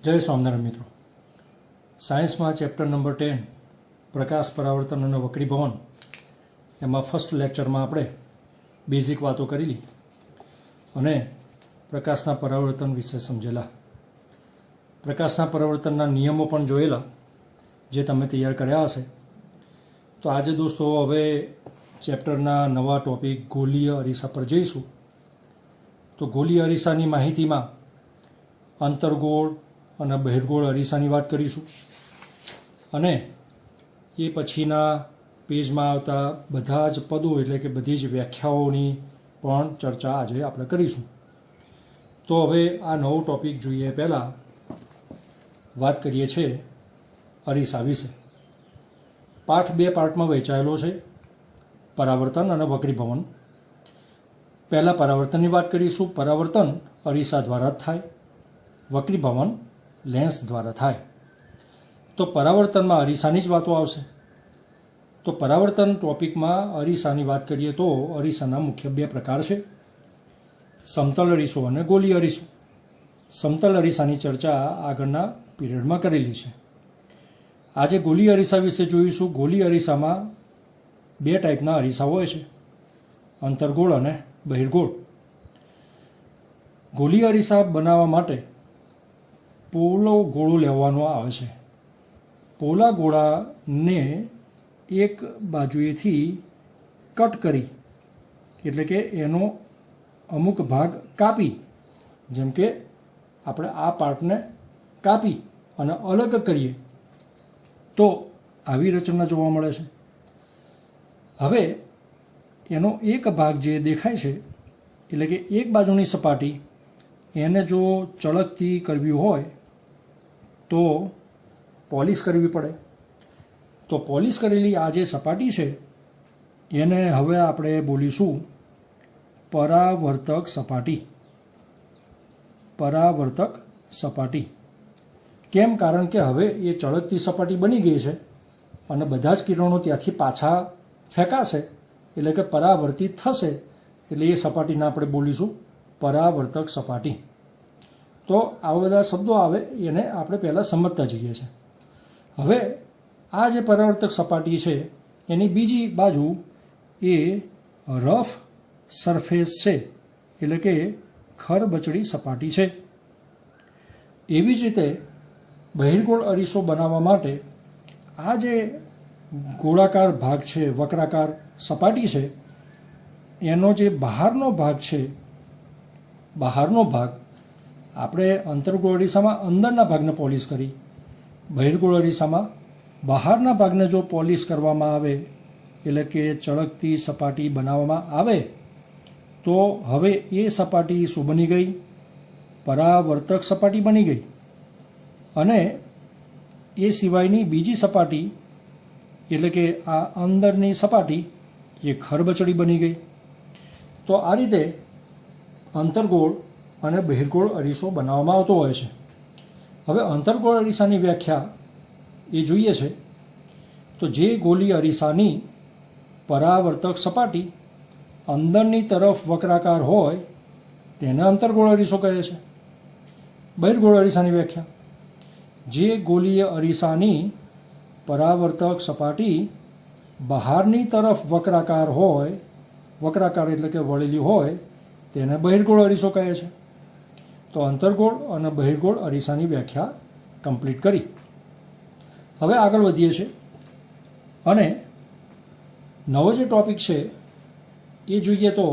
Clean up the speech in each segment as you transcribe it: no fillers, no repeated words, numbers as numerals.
जय स्वामिनारायण मित्रों। साइंस में चैप्टर नंबर 10 प्रकाश परावर्तन और वक्री भवन एम फर्स्ट लेक्चर में आपणे बेसिक बातों करेली अने प्रकाशना परावर्तन विषय समझेला। प्रकाशना परावर्तनना नियमों पण जोयेला जे तमे तैयार कर्या हशे। तो आज दोस्तों हवे चैप्टरना नवा टॉपिक गोलीय अरीसा पर जईशुं। तो गोलीय अरीसानी माहिती में अंतरगोळ અને બહિર્ગોળ અરીસાની વાત કરીશું અને એ પછીના પેજમાં આવતા બધા જ પદો એટલે કે બધી જ વ્યાખ્યાઓની પણ ચર્ચા આજે આપણે કરીશું। તો હવે આ નવો ટોપિક જોઈએ પહેલાં વાત કરીએ છીએ અરીસા વિશે। પાઠ 2 પાર્ટમાં વહેંચાયેલો છે, પરાવર્તન અને વક્રીભવન। પહેલાં પરાવર્તનની વાત કરીશું। પરાવર્તન અરીસા દ્વારા જ થાય, વક્રીભવન लेंस द्वारा थाय। तो परावर्तन में अरीसानी ज वातो आवशे। तो परावर्तन टॉपिक में अरीसानी बात करिए तो अरीसाना मुख्य 2 प्रकार है, समतल अरीसो और गोलीय अरीसो। समतल अरीसानी चर्चा आगळना पीरियड में करेली है। आज गोलीय अरीसा विषे जोईशुं। गोलीय अरीसा में 2 टाइपना अरीसा होय छे, अंतरगोळ और बहिर्गोळ। गोलीय अरीसा बनावा माटे पोलो गोळो लेवानो आवे छे। पोला गोळा ने एक बाजुएथी कट करी एटले के एनो अमुक भाग कापी, जेम के आपणे आ पार्टने कापी अने अलग करीए तो आवी रचना जोवा मळे छे। हवे एनो एक भाग जे देखाय छे एटले के एक बाजुनी सपाटी एने जो चळकती करवी होय तो पॉलिश करवी पड़े। तो पॉलिश करेली आ जे सपाटी है एने हवे आपणे बोलीशुं परावर्तक सपाटी। परावर्तक सपाटी केम? कारण के हवे ये चळकती सपाटी बनी गई है अने बधा ज किरणों त्यांथी पाछा फेंकाशे एटले के परावर्तित थशे, एटले ए सपाटीने आपणे बोलीशुं परावर्तक सपाटी। तो आवा बधा शब्दों आवे एने आपणे पहला समजता जईए छे। हवे आ जे परावर्तक सपाटी है एनी बीजी बाजू ए रफ सरफेस है, एटले के खरबचड़ी सपाटी है। एवी ज रीते बहिर्गोळ अरीसो बनाववा माटे आ जे गोळाकार भाग है, वक्राकार सपाटी है, एनो जे बहारनो भाग है, बहारनो भाग આપણે અંતરગોળ અરીસામાં અંદરના ભાગને પોલિશ કરી, બહિર્ગોળ અરીસામાં બહારના ભાગને જો પોલિશ કરવામાં આવે એટલે કે ચળકતી સપાટી બનાવવામાં આવે તો હવે એ સપાટી શું બની ગઈ? પરાવર્તક સપાટી બની ગઈ। અને એ સિવાયની બીજી સપાટી એટલે કે આ અંદરની સપાટી એ ખરબચડી બની ગઈ। તો આ રીતે અંતરગોળ અને બહિર્ગોળ અરીસો બનાવવામાં આવતો હોય છે। હવે અંતરગોળ અરીસાની વ્યાખ્યા એ જોઈએ છે તો જે ગોલીય અરીસાની પરાવર્તક સપાટી અંદરની તરફ વક્રાકાર હોય તેને અંતરગોળ અરીસો કહે છે। બહિર્ગોળ અરીસાની વ્યાખ્યા, જે ગોલીય અરીસાની પરાવર્તક સપાટી બહારની તરફ વક્રાકાર હોય, વક્રાકાર એટલે કે વળેલી હોય, તેને બહિર્ગોળ અરીસો કહે છે। तो अंतरगोळ और बहिर्गोळ अरीसानी व्याख्या कम्प्लीट करी। हवे आगळ वधीए छे अने नवो जे टॉपिक है ये जोईए तो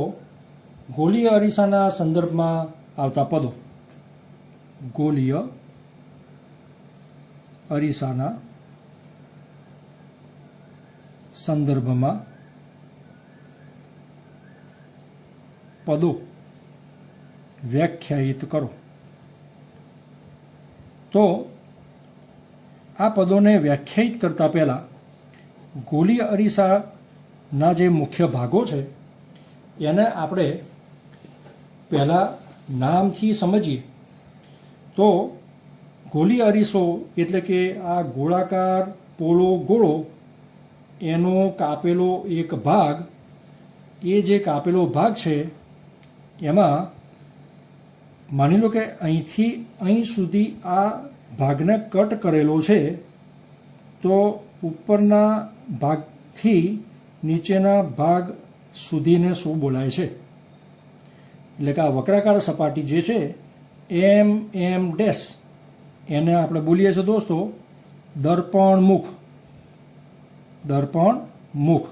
गोलीय अरीसाना संदर्भ में आवता पदों। गोलीय अरीसाना संदर्भ में पदों व्याख्यायित करो। तो आ पदों ने व्याख्यायित करता पहला गोलीय अरीसाना जे मुख्य भागों है एने आपणे पहला नामथी समझीए। तो गोलीय अरीसो एटले के आ गोळाकार पोलो गोळो एनो कापेलो एक भाग, ए जे कापेलो भाग है एमां मानी लो कि અહીંથી અહીં સુધી આ ભાગને કટ કરેલો છે તો ઉપરના ભાગથી નીચેના ભાગ સુધીને શું બોલાય છે? એટલે કે આ વક્રાકાર સપાટી જે છે એમ ડેશ એને આપણે બોલીએ છીએ દોસ્તો દર્પણમુખ. દર્પણમુખ.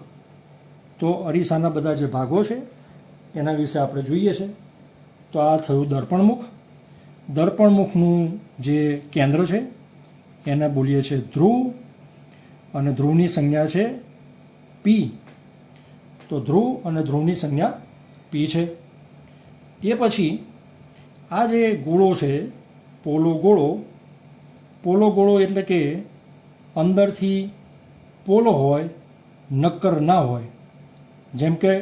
તો અરીસાના બધા જે ભાગો છે એના વિશે આપણે જોઈએ છે. તો આ થયું દર્પણમુખ. દર્પણમુખનું જે કેન્દ્ર છે એને બોલીએ છીએ ધ્રુવ, અને ધ્રુવની સંજ્ઞા છે પી. તો ધ્રુવ અને ધ્રુવની સંજ્ઞા પી છે. એ પછી આ જે ગોળો છે પોલો ગોળો એટલે કે અંદરથી પોલો હોય, નક્કર ના હોય. જેમ કે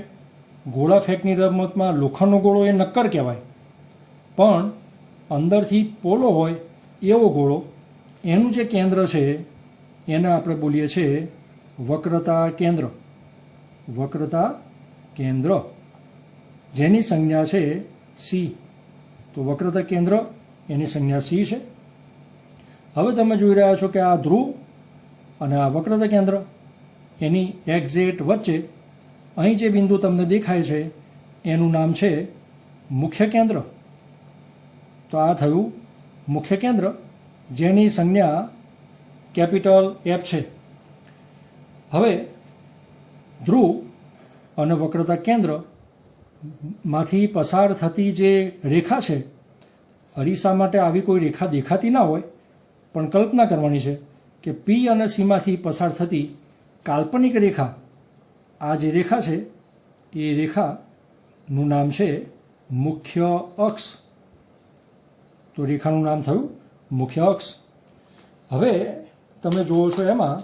ગોળા ફેંકની રમતમાં લોખંડનો ગોળો એ નક્કર કહેવાય, પણ અંદરથી પોલો હોય એવો ગોળો, એનું જે કેન્દ્ર છે એને આપણે બોલીએ છીએ વક્રતા કેન્દ્ર. વક્રતા કેન્દ્ર, જેની સંજ્ઞા છે સી. તો વક્રતા કેન્દ્ર એની સંજ્ઞા સી છે. હવે તમે જોઈ રહ્યા છો કે આ ધ્રુવ અને આ વક્રતા કેન્દ્ર એની એક્ઝેક્ટ વચ્ચે અહીં જે બિંદુ તમને દેખાય છે એનું નામ છે મુખ્ય કેન્દ્ર. તો આ થયું મુખ્ય કેન્દ્ર, જેની સંજ્ઞા કેપિટલ એફ છે. હવે ધ્રુવ અને વક્રતા કેન્દ્ર માંથી પસાર થતી જે રેખા છે, અરીસા માટે આવી કોઈ રેખા દેખાતી ના હોય, પણ કલ્પના કરવાની છે કે પી અને સીમાંથી પસાર થતી કાલ્પનિક રેખા, આ જે રેખા છે એ રેખાનું નામ છે મુખ્ય અક્ષ. તો રેખાનું નામ થયું મુખ્ય અક્ષ. હવે તમે જુઓ છો એમાં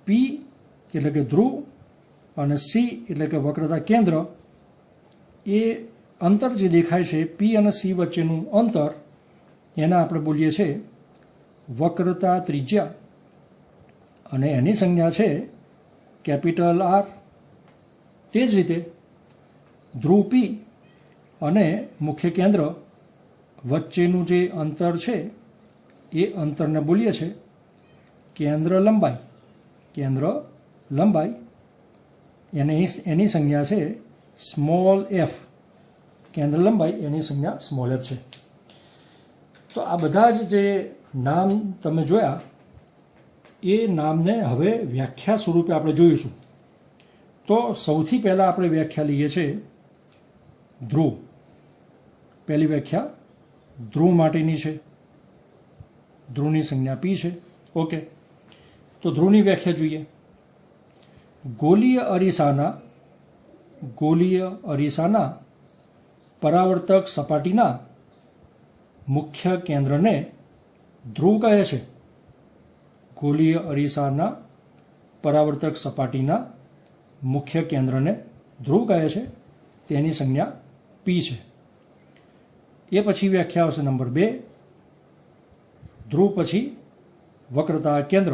પી એટલે કે ધ્રુવ અને સી એટલે કે વક્રતા કેન્દ્ર, એ અંતર જે દેખાય છે પી અને સી વચ્ચેનું અંતર, એને આપણે બોલીએ છીએ વક્રતા ત્રિજ્યા, અને એની સંજ્ઞા છે કેપિટલ આર. તે જ રીતે ધ્રુવ પી અને મુખ્ય કેન્દ્ર વચ્ચેનું જે અંતર છે એ અંતરને બોલીએ છીએ કેન્દ્ર લંબાઈ. કેન્દ્ર લંબાઈ એની સંજ્ઞા છે સ્મોલ એફ. કેન્દ્ર લંબાઈ એની સંજ્ઞા સ્મોલ એફ છે. તો આ બધા જ જે નામ તમે જોયા એ નામને હવે વ્યાખ્યા સ્વરૂપે આપણે જોઈશું. તો સૌથી પહેલાં આપણે વ્યાખ્યા લઈએ છીએ ધ્રુવ. પહેલી વ્યાખ્યા ધ્રુવ માટેની છે. ધ્રુવની સંજ્ઞા પી છે. ઓકે, તો ધ્રુવની વ્યાખ્યા જોઈએ. ગોલીય અરીસાના પરાવર્તક સપાટીના મુખ્ય કેન્દ્રને ધ્રુવ કહે છે. ગોલીય અરીસાના પરાવર્તક સપાટીના મુખ્ય કેન્દ્રને ધ્રુવ કહે છે. તેની સંજ્ઞા પી છે. એ પછી વ્યાખ્યા આવશે નંબર 2. ધ્રુવ પછી વક્રતા કેન્દ્ર.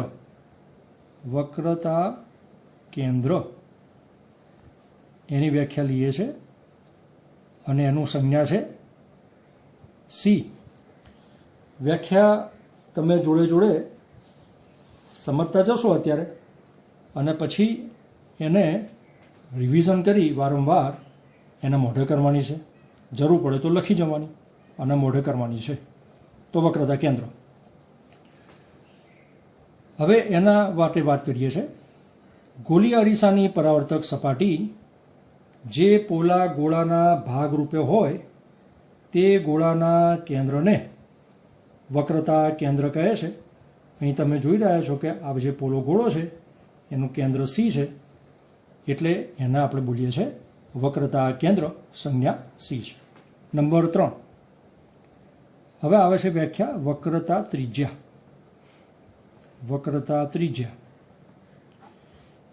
વક્રતા કેન્દ્ર એની વ્યાખ્યા લઈએ છે અને એનું સંજ્ઞા છે સી. વ્યાખ્યા તમે જોડે જોડે સમજતા જશો અત્યારે, અને પછી એને રિવિઝન કરી વારંવાર એને મોઢે કરવાની છે. જરૂર પડે તો લખી જવાની અને મોઢે કરવાની છે. તો વક્રતા કેન્દ્ર. હવે એના માટે વાત કરીએ છીએ. ગોલીય અરીસાની પરાવર્તક સપાટી જે પોલા ગોળાના ભાગરૂપે હોય તે ગોળાના કેન્દ્રને વક્રતા કેન્દ્ર કહે છે. અહીં તમે જોઈ રહ્યા છો કે આ જે પોલો ગોળો છે એનું કેન્દ્ર સી છે, એટલે એને આપણે બોલીએ છીએ વક્રતા કેન્દ્ર. સંજ્ઞા સી છે. નંબર 3. હવે આવે છે વ્યાખ્યા વક્રતા ત્રિજ્યા. વક્રતા ત્રિજ્યા.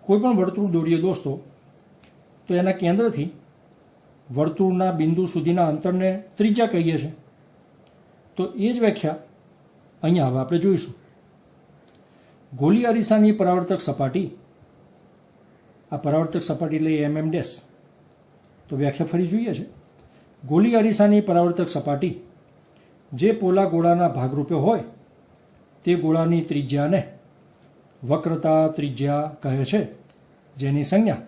કોઈ પણ વર્તુળ દોરીએ દોસ્તો, તો એના કેન્દ્રથી વર્તુળના બિંદુ સુધીના અંતરને ત્રિજ્યા કહીએ છીએ. તો એ જ વ્યાખ્યા અહીંયા હવે આપણે જોઈશું. ગોલીય અરીસાની પરાવર્તક સપાટી, આ પરાવર્તક સપાટી એટલે એમ ડેશ. તો વ્યાખ્યા ફરી જોઈએ છે. ગોલીય અરીસાની પરાવર્તક સપાટી જે પોલા ગોળાના ભાગરૂપે હોય તે ગોળાની ત્રિજ્યાને વક્રતા ત્રિજ્યા કહે છે, જેની સંજ્ઞા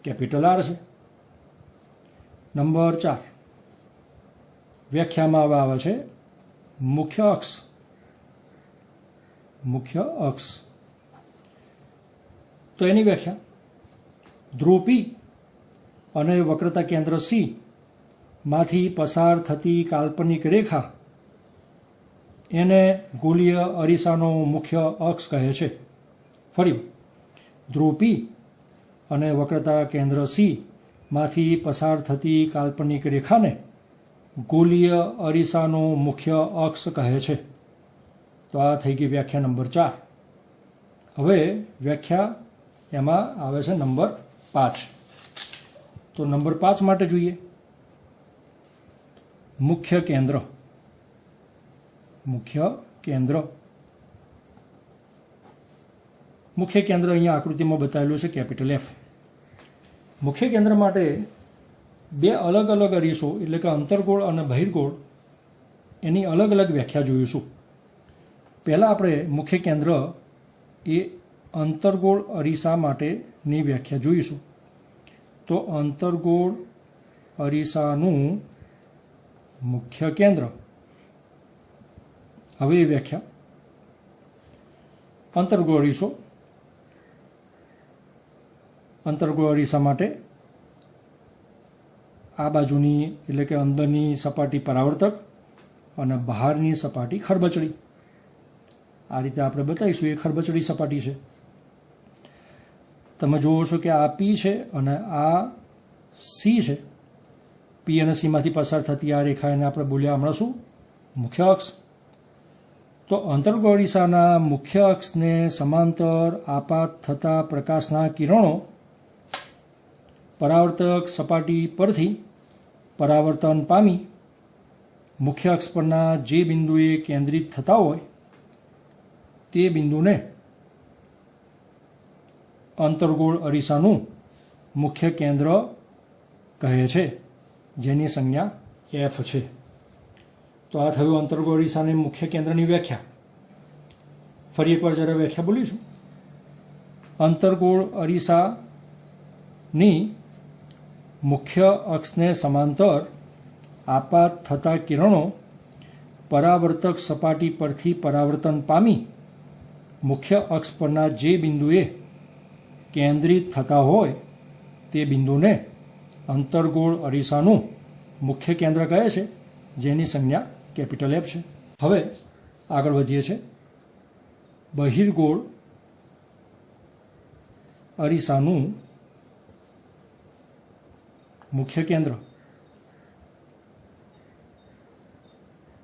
કેપિટલ આર છે. નંબર 4 વ્યાખ્યામાં હવે આવે છે મુખ્ય અક્ષ. મુખ્ય અક્ષ તો એની વ્યાખ્યા ધ્રુવ P અને વક્રતા કેન્દ્ર C માંથી પસાર થતી કાલ્પનિક રેખા એને ગોળીય અરીસાનો મુખ્ય અક્ષ કહે છે. ફરી ધ્રુવ P અને વક્રતા કેન્દ્ર C માંથી પસાર થતી કાલ્પનિક રેખાને ગોળીય અરીસાનો મુખ્ય અક્ષ કહે છે. તો આ થઈ ગઈ વ્યાખ્યા નંબર 4. હવે વ્યાખ્યા એમાં આવે છે નંબર 5. તો નંબર 5 માટે જોઈએ મુખ્ય કેન્દ્ર. મુખ્ય કેન્દ્ર મુખ્ય કેન્દ્ર અહીંયા આકૃતિમાં બતાવેલું છે કેપિટલ F. મુખ્ય કેન્દ્ર માટે બે અલગ અલગ અરીસો એટલે કે અંતર્ગોળ અને બહિર્ગોળ એની અલગ અલગ વ્યાખ્યા જોઈશું. પહેલાં આપણે મુખ્ય કેન્દ્ર એ અંતર્ગોળ અરીસા માટેની વ્યાખ્યા જોઈશું. તો અંતર્ગોળ અરીસાનું મુખ્ય કેન્દ્ર. હવે એ વ્યાખ્યા અંતર્ગોળ અરીસો. અંતર્ગોળ અરીસા માટે આ બાજુની એટલે કે અંદરની સપાટી પરાવર્તક અને બહારની સપાટી ખરબચડી. આ રીતે આપણે બતાવીશું એ ખરબચડી સપાટી છે. તમે જુઓ છો કે આ P છે અને આ C છે. P અને C માંથી પસાર થતી આ રેખા એને આપણે બોલ્યા હમણાં શું? મુખ્ય અક્ષ. તો અંતર્ગોળ અરીસાના મુખ્ય અક્ષને સમાંતર આપાત થતા પ્રકાશના કિરણો પરાવર્તક સપાટી પરથી પરાવર્તન પામી મુખ્ય અક્ષ પરના જે બિંદુએ કેન્દ્રિત થતા હોય તે બિંદુને અંતર્ગોળ અરીસાનું મુખ્ય કેન્દ્ર કહે છે, જેની સંજ્ઞા F છે. તો આ થયું અંતર્ગોળ અરીસાની મુખ્ય કેન્દ્રની વ્યાખ્યા. ફરી એકવાર જરા વ્યાખ્યા બોલીશું. અંતર્ગોળ અરીસાની મુખ્ય અક્ષને સમાંતર આપાત થતા કિરણો પરાવર્તક સપાટી પરથી પરાવર્તન પામી મુખ્ય અક્ષ પરના જે બિંદુએ કેન્દ્રિત થતા હોય તે બિંદુને અંતર્ગોળ અરીસાનું મુખ્ય કેન્દ્ર કહે છે, જેની સંજ્ઞા કેપિટલ F છે. હવે આગળ વધીએ છીએ બહિર્ગોળ અરીસાનું મુખ્ય કેન્દ્ર.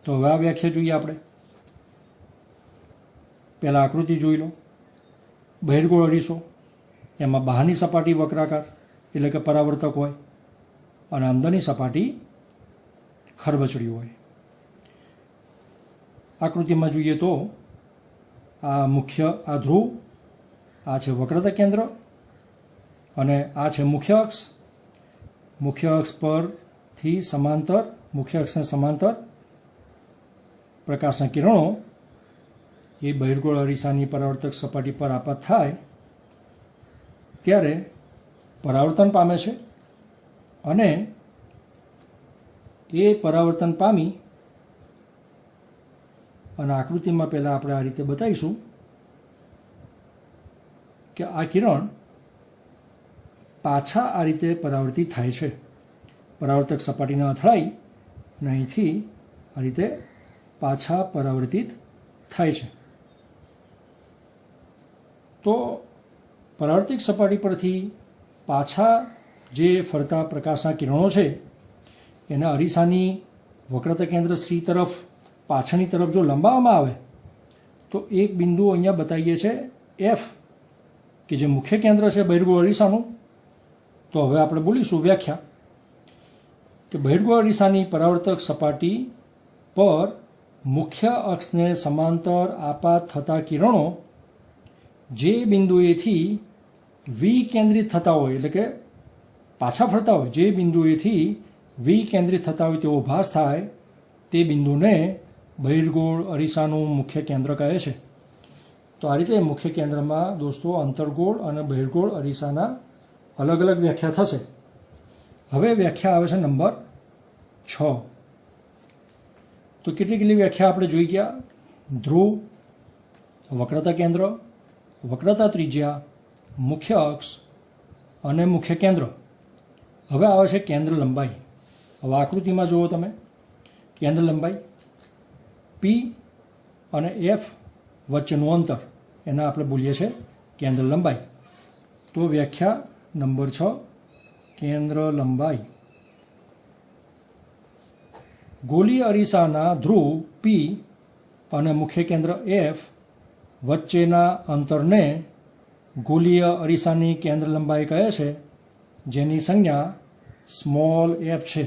તો હવે આ વ્યાખ્યા જોઈએ આપણે. પહેલાં આકૃતિ જોઈ લો. બહિર્ગોળ અરીસો એમાં બહારની સપાટી વક્રાકાર એટલે કે પરાવર્તક હોય અને અંદરની સપાટી ખરબચડી હોય. આકૃતિમાં જોઈએ તો આ મુખ્ય આ ધ્રુવ, આ છે વક્રતા કેન્દ્ર અને આ છે મુખ્ય અક્ષ. મુખ્ય અક્ષ પરથી સમાંતર મુખ્ય અક્ષને સમાંતર પ્રકાશના કિરણો એ બહિર્ગોળ અરીસાની પરાવર્તક સપાટી પર આપાત થાય ત્યારે પરાવર્તન પામે છે અને એ પરાવર્તન પામી અને આકૃતિમાં પહેલાં આપણે આ રીતે બતાવીશું કે આ કિરણ પાછા આ રીતે પરાવર્તિત થાય છે. પરાવર્તક સપાટીને અથડાઈ અને અહીંથી આ રીતે પાછા પરાવર્તિત થાય છે. તો પરાવર્તિત સપાટી પરથી પાછા જે ફરતા પ્રકાશના કિરણો છે એના અરીસાની વક્રતા કેન્દ્ર C તરફ પાછળની તરફ જો લંબાવવામાં આવે તો એક બિંદુ અહીંયા બતાવીએ છે F કે જે મુખ્ય કેન્દ્ર છે બહિર્ગોળ અરીસાનું. તો હવે આપણે બોલીશું વ્યાખ્યા કે બહિર્ગોળ અરીસાની પરાવર્તક સપાટી પર મુખ્ય અક્ષને સમાંતર આપાત થતા કિરણો જે બિંદુએથી વિકેન્દ્રિત થતા હોય એટલે કે પાછા ફરતા હોય, જે બિંદુએથી વિકેન્દ્રિત થતા હોય તેવો ભાસ થાય તે બિંદુને બહિર્ગોળ અરીસાનું મુખ્ય કેન્દ્ર કહે છે? તો આ રીતે મુખ્ય કેન્દ્રમાં દોસ્તો અંતર્ગોળ અને બહિર્ગોળ અરીસાના અલગ અલગ વ્યાખ્યા થશે. હવે વ્યાખ્યા આવે છે નંબર 6. તો કેટલી વ્યાખ્યા આપણે જોઈ ગયા? ધ્રુવ, વક્રતા કેન્દ્ર, વક્રતા ત્રિજ્યા, મુખ્ય અક્ષ અને મુખ્ય કેન્દ્ર. હવે આવે છે કેન્દ્ર લંબાઈ. હવે આકૃતિમાં જુઓ તમે, કેન્દ્ર લંબાઈ પી અને એફ વચ્ચેનું અંતર, એને આપણે બોલીએ છીએ કેન્દ્ર લંબાઈ. તો વ્યાખ્યા નંબર 6, કેન્દ્ર લંબાઈ. ગોલીય અરીસાના ધ્રુવ પી અને મુખ્ય કેન્દ્ર એફ વચ્ચેના અંતરને ગોલીય અરીસાની કેન્દ્ર લંબાઈ કહે છે, જેની સંજ્ઞા સ્મોલ એફ છે.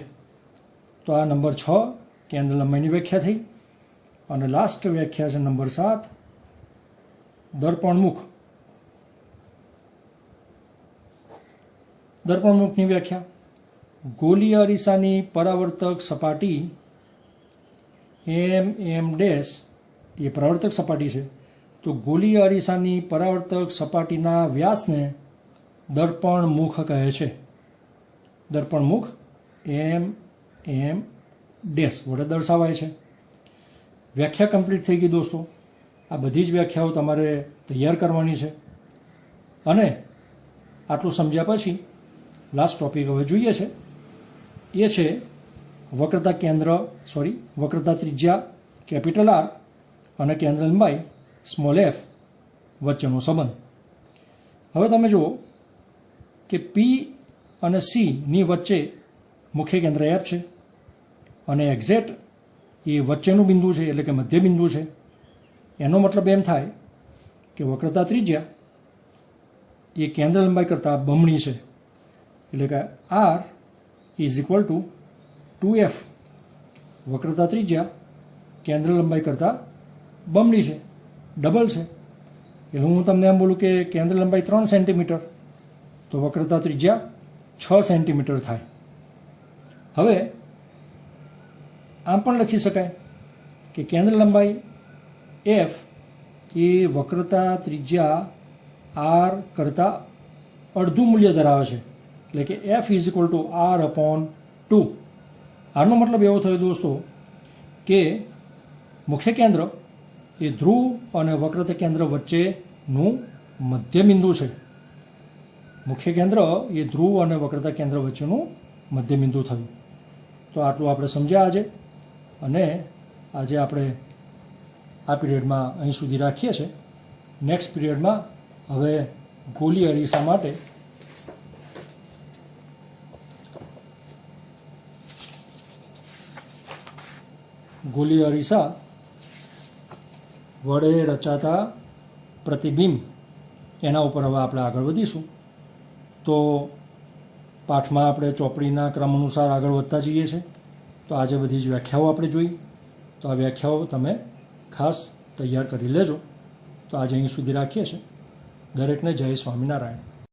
તો આ નંબર 6 કેન્દ્ર લંબાઈની વ્યાખ્યા થઈ. અને લાસ્ટ વ્યાખ્યા છે નંબર 7, દર્પણમુખ. દર્પણમુખની વ્યાખ્યા: ગોલીય અરીસાની પરાવર્તક સપાટી એમ ડેશ એ પરાવર્તક સપાટી છે. તો ગોલીય અરીસાની પરાવર્તક સપાટીના વ્યાસને દર્પણમુખ કહે છે. દર્પણમુખ એમ ડેશ વડે દર્શાવાય છે. વ્યાખ્યા કમ્પ્લીટ થઈ ગઈ દોસ્તો. આ બધી જ વ્યાખ્યાઓ તમારે તૈયાર કરવાની છે. અને આટલું સમજ્યા પછી લાસ્ટ ટોપિક હવે જોઈએ છે, એ છે વક્રતા ત્રિજ્યા કેપિટલ આર અને કેન્દ્ર લંબાઈ સ્મોલ એફ વચ્ચેનો સંબંધ. હવે તમે જુઓ કે પી અને સીની વચ્ચે મુખ્ય કેન્દ્ર એફ છે અને એક્ઝેક્ટ એ વચ્ચેનું બિંદુ છે, એટલે કે મધ્ય બિંદુ છે. એનો મતલબ એમ થાય કે વક્રતા ત્રિજ્યા એ કેન્દ્ર લંબાઈ કરતાં બમણી છે. એટલે કે R is equal to 2f. વક્રતા ત્રિજ્યા કેન્દ્ર લંબાઈ કરતાં બમણી છે, ડબલ છે. એટલે હું તમને એમ બોલું કે કેન્દ્ર લંબાઈ 3 સેન્ટીમીટર, તો વક્રતા ત્રિજ્યા 6 સેન્ટીમીટર થાય. હવે આમ પણ લખી શકાય કે કેન્દ્ર લંબાઈ એફ એ વક્રતા ત્રિજ્યા આર કરતાં અડધું મૂલ્ય ધરાવે છે. એટલે કે F is equal two r/2. આનો મતલબ એવો થયો દોસ્તો કે મુખ્ય કેન્દ્ર એ ધ્રુવ અને વક્રતા કેન્દ્ર વચ્ચેનું મધ્ય બિંદુ છે. મુખ્ય કેન્દ્ર એ ધ્રુવ અને વક્રતા કેન્દ્ર વચ્ચેનું મધ્ય બિંદુ થયું. તો આટલું આપણે સમજ્યા આજે. અને આજે આપણે આ પીરિયડમાં અહીં સુધી રાખીએ છીએ. નેક્સ્ટ પીરિયડમાં હવે ગોલીય અરીસા માટે ગોલીય અરીસા વડે રચાતા પ્રતિબિંબ, એના ઉપર હવે આપણે આગળ વધીશું. તો પાઠમાં આપણે ચોપડીના ક્રમ અનુસાર આગળ વધતા જઈએ છીએ. તો આજે બધી જ વ્યાખ્યાઓ આપણે જોઈ. તો આ વ્યાખ્યાઓ તમે ખાસ તૈયાર કરી લેજો. તો આજે અહીં સુધી રાખીએ છીએ. દરેકને જય સ્વામિનારાયણ.